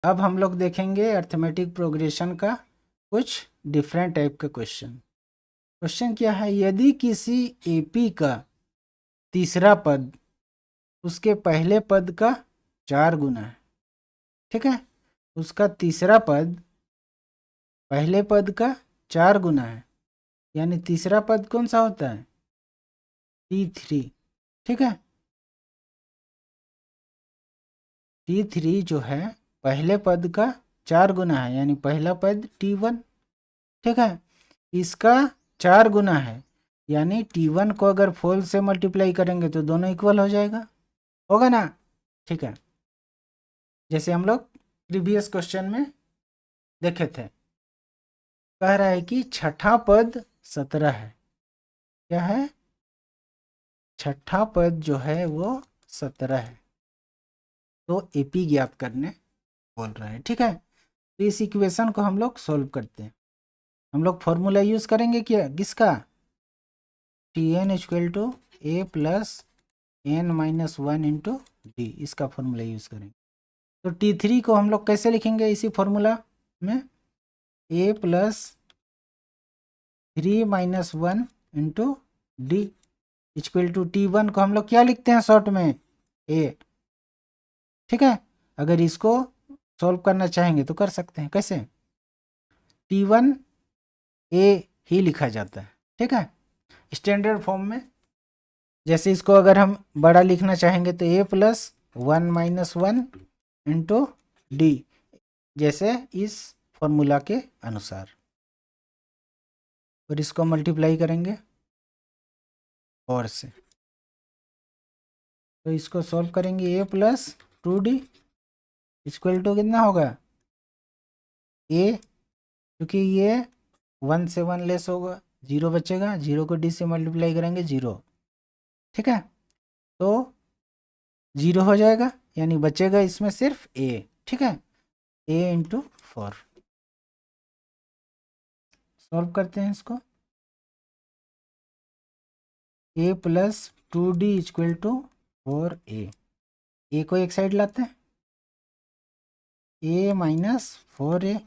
अब हम लोग देखेंगे अर्थमेटिक प्रोग्रेशन का कुछ डिफरेंट टाइप का क्वेश्चन। क्वेश्चन क्या है, यदि किसी एपी का तीसरा पद उसके पहले पद का 4 गुना है, ठीक है, उसका तीसरा पद पहले पद का 4 गुना है, यानी तीसरा पद कौन सा होता है, T3, ठीक है। T3 जो है पहले पद का 4 गुना है, यानी पहला पद T1, ठीक है। इसका 4 गुना है, यानी T1 को अगर 4 से मल्टीप्लाई करेंगे तो दोनों इक्वल हो जाएगा, होगा ना, ठीक है। जैसे हम लोग प्रीवियस क्वेश्चन में देखे थे, कह रहा है कि छठा पद 17 है। क्या है, छठा पद जो है वो 17 है, तो एपी ज्ञात करने बोल रहा है, ठीक है। तो इस इक्वेशन को हम लोग सोल्व करते हैं। हम लोग फॉर्मूला यूज करेंगे क्या, किसका, Tn equal to A plus N minus 1 into D, इसका फॉर्मूला यूज करेंगे। तो T3 को हम लोग कैसे लिखेंगे इसी फॉर्मूला में, a plus 3 minus 1 into d equal to T1 को हम लोग क्या लिखते हैं शॉर्ट में, ए, ठीक है। अगर इसको सॉल्व करना चाहेंगे तो कर सकते हैं, कैसे, T1 ए ही लिखा जाता है, ठीक है, स्टैंडर्ड फॉर्म में। जैसे इसको अगर हम बड़ा लिखना चाहेंगे तो ए प्लस 1 माइनस 1 इंटू डी, जैसे इस फॉर्मूला के अनुसार, और इसको मल्टीप्लाई करेंगे और से, तो इसको सॉल्व करेंगे, ए प्लस 2d इक्वल टू कितना होगा, ए, क्योंकि ये 1 से 1 लेस होगा, 0 बचेगा, 0 को डी से मल्टीप्लाई करेंगे 0, ठीक है, तो 0 हो जाएगा, यानी बचेगा इसमें सिर्फ ए, ठीक है, ए इंटू 4। सॉल्व करते हैं इसको, a plus 2d equal to 4a, a को एक साइड लाते हैं, a minus 4a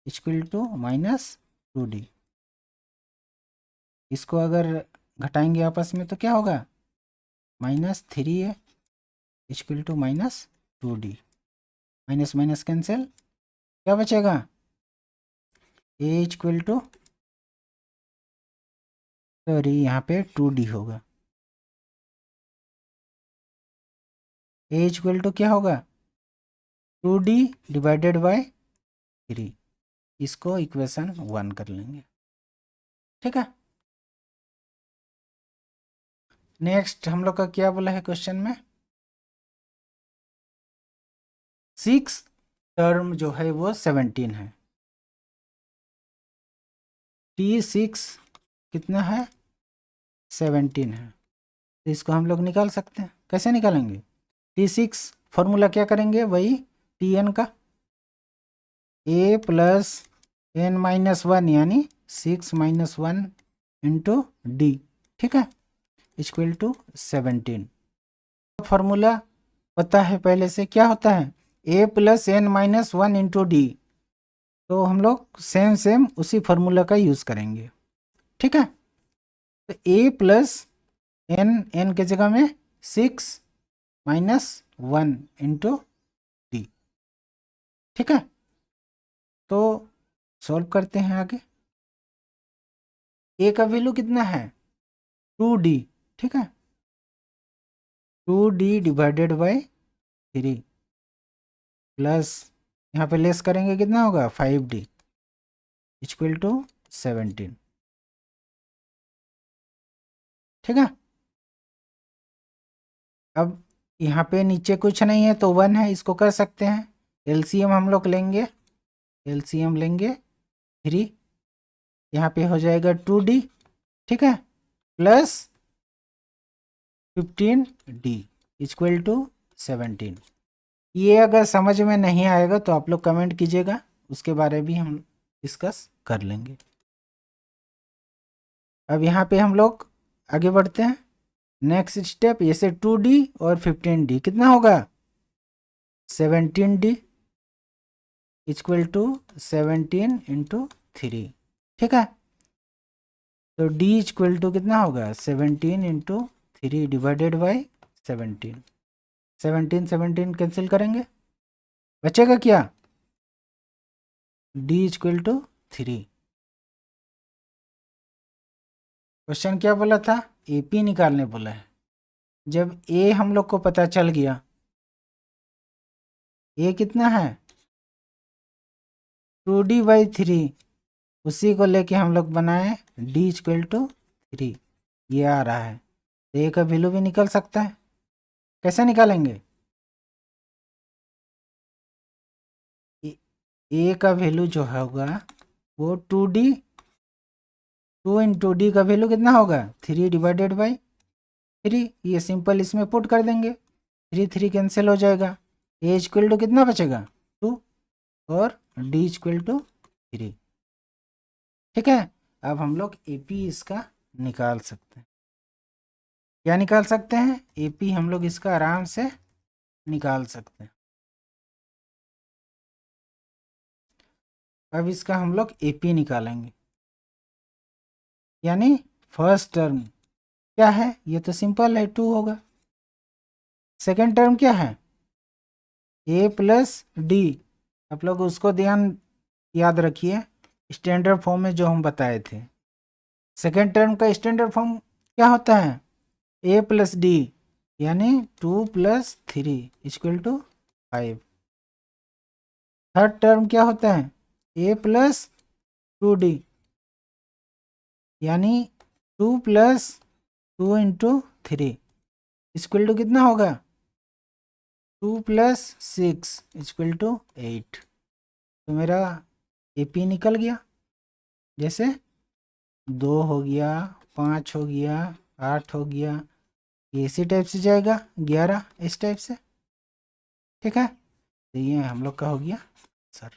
equal to minus 2d, इसको अगर घटाएंगे आपस में तो क्या होगा, minus 3a equal to minus 2d, minus minus cancel, क्या बचेगा, ए इक्वल टू, सॉरी यहाँ पे 2d होगा, ए इक्वल टू क्या होगा, 2d डिवाइडेड बाय 3, इसको इक्वेशन 1 कर लेंगे, ठीक है। नेक्स्ट हम लोग का क्या बोला है क्वेश्चन में, 6 टर्म जो है वो 17 है, T6 कितना है, 17 है, तो इसको हम लोग निकाल सकते हैं, कैसे निकालेंगे, T6 फॉर्मूला क्या करेंगे, वही Tn का, ए प्लस एन माइनस 1 यानी 6 माइनस 1 इंटू डी, ठीक है, इक्वल टू 17। फॉर्मूला पता है पहले से, क्या होता है, a plus N minus 1 into d, तो हम लोग सेम सेम उसी फॉर्मूला का यूज़ करेंगे, ठीक है। तो ए प्लस एन, एन के जगह में 6 माइनस 1 इंटू डी, ठीक है। तो सॉल्व करते हैं आगे, ए का वैल्यू कितना है, 2d, ठीक है, 2d डिवाइडेड बाय 3 प्लस यहाँ पे लेस करेंगे कितना होगा, 5d इक्वल टू 17, ठीक है। अब यहाँ पे नीचे कुछ नहीं है तो 1 है, इसको कर सकते हैं, एलसीएम हम लोग लेंगे, एलसीएम लेंगे 3, यहाँ पे हो जाएगा 2d, ठीक है, प्लस 15d इक्वल टू 17। ये अगर समझ में नहीं आएगा तो आप लोग कमेंट कीजिएगा, उसके बारे भी हम डिस्कस कर लेंगे। अब यहाँ पे हम लोग आगे बढ़ते हैं, नेक्स्ट स्टेप, जैसे 2d और 15d कितना होगा, 17d, इक्वल टू 17 इंटू 3। ठीक है, तो d इक्वल टू कितना होगा 17 इंटू 3 डिवाइडेड बाई 17। 17 कैंसिल करेंगे, बचेगा क्या, d इक्वल टू 3। क्वेश्चन क्या बोला था, AP निकालने बोला है। जब A हम लोग को पता चल गया, A कितना है 2d/3, उसी को लेके हम लोग बनाए d इक्वल टू 3, ये आ रहा है। तो A का वैल्यू भी निकल सकता है, कैसे निकालेंगे, A का वैल्यू जो होगा वो 2d, 2 इंटू डी का वैल्यू कितना होगा 3 डिवाइडेड बाई 3, ये सिंपल इसमें पुट कर देंगे, 3 कैंसिल हो जाएगा, A इक्वल टू कितना बचेगा 2 और d इक्वल टू 3। ठीक है, अब हम लोग AP इसका निकाल सकते हैं। क्या निकाल सकते हैं, AP हम लोग इसका आराम से निकाल सकते हैं। अब इसका हम लोग AP निकालेंगे, यानी फर्स्ट टर्म क्या है, ये तो सिंपल है 2 होगा। सेकेंड टर्म क्या है A प्लस डी, आप लोग उसको ध्यान याद रखिए, स्टैंडर्ड फॉर्म में जो हम बताए थे। सेकेंड टर्म का स्टैंडर्ड फॉर्म क्या होता है A प्लस डी, यानी 2 plus 3 equal to 5। Third term क्या होता है A प्लस 2d, यानी 2 प्लस 2 इंटू 3 इक्वल टू कितना होगा 2 प्लस 6 इक्वल टू 8। तो मेरा AP निकल गया, जैसे 2 हो गया, 5 हो गया, 8 हो गया, ये इसी टाइप से जाएगा, 11 इस टाइप से। ठीक है, तो ये हम लोग का हो गया सर।